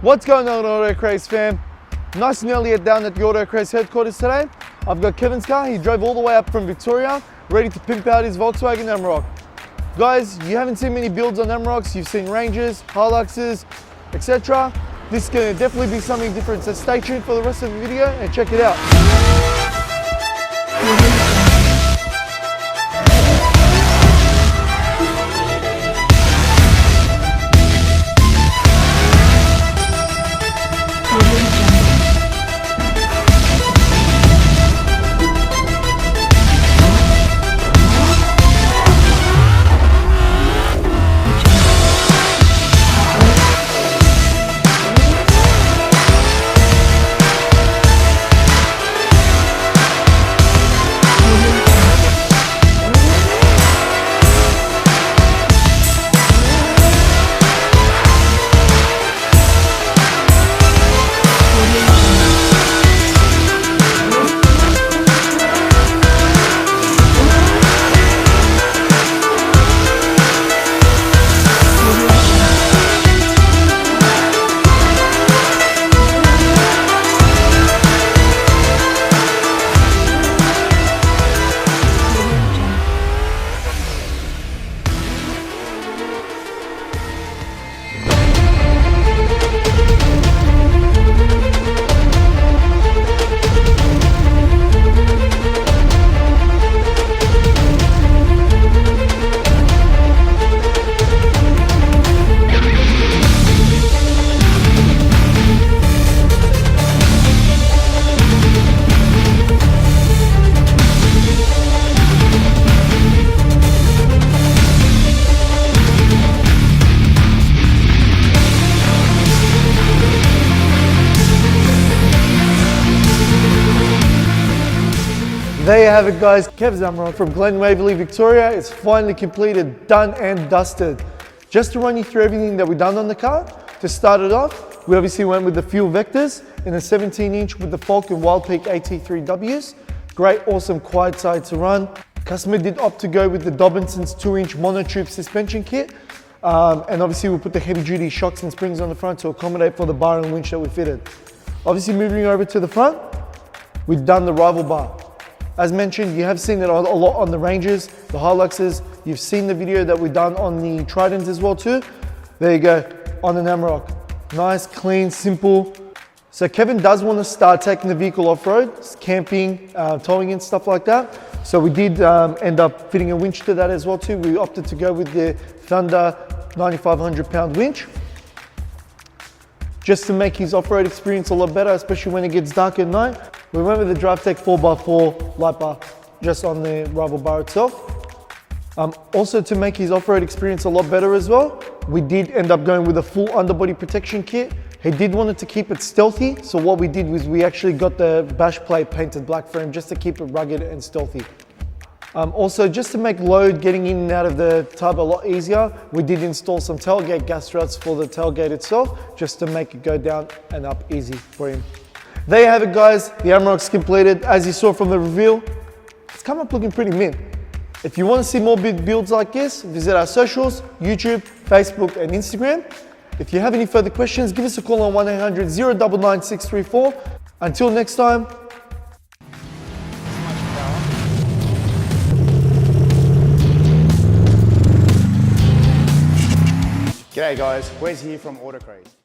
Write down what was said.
What's going on, AutoCraze fam? Nice and early down at the AutoCraze headquarters today. I've got Kevin's car. He drove all the way up from Victoria, ready to pimp out his Volkswagen Amarok. Guys, you haven't seen many builds on Amaroks. You've seen Rangers, Hiluxes, etc. This is going to definitely be something different, so stay tuned for the rest of the video and check it out. There you have it, guys. Kev's Amarok from Glen Waverley Victoria. It's finally completed, done and dusted. Just to run you through everything that we've done on the car, to start it off, we obviously went with the fuel vectors in a 17-inch with the Falken Wildpeak AT3Ws. Great, awesome, quiet side to run. Customer did opt to go with the Dobinsons 2-inch monotube suspension kit. And obviously we put the heavy-duty shocks and springs on the front to accommodate for the bar and winch that we fitted. Obviously moving over to the front, we've done the rival bar. As mentioned, you have seen it a lot on the Rangers, the Hiluxes. You've seen the video that we've done on the Tridents as well too. There you go, on an Amarok. Nice, clean, simple. So Kevin does want to start taking the vehicle off-road, camping, towing and stuff like that. So we did end up fitting a winch to that as well too. We opted to go with the Thunder 9,500 pound winch, just to make his off-road experience a lot better, especially when it gets dark at night. We went with the Drivetech 4x4 light bar, just on the rival bar itself. Also to make his off-road experience a lot better as well, we did end up going with a full underbody protection kit. He did want to keep it stealthy, so what we did was we actually got the bash plate painted black frame just to keep it rugged and stealthy. Also, just to make load getting in and out of the tub a lot easier, we did install some tailgate gas struts for the tailgate itself, just to make it go down and up easy for him. There you have it, guys. The Amarok's completed. As you saw from the reveal, it's come up looking pretty mint. If you want to see more big builds like this, visit our socials, YouTube, Facebook and Instagram. If you have any further questions, give us a call on 1-800-099-634. Until next time. G'day guys, Wes here from AutoCraze.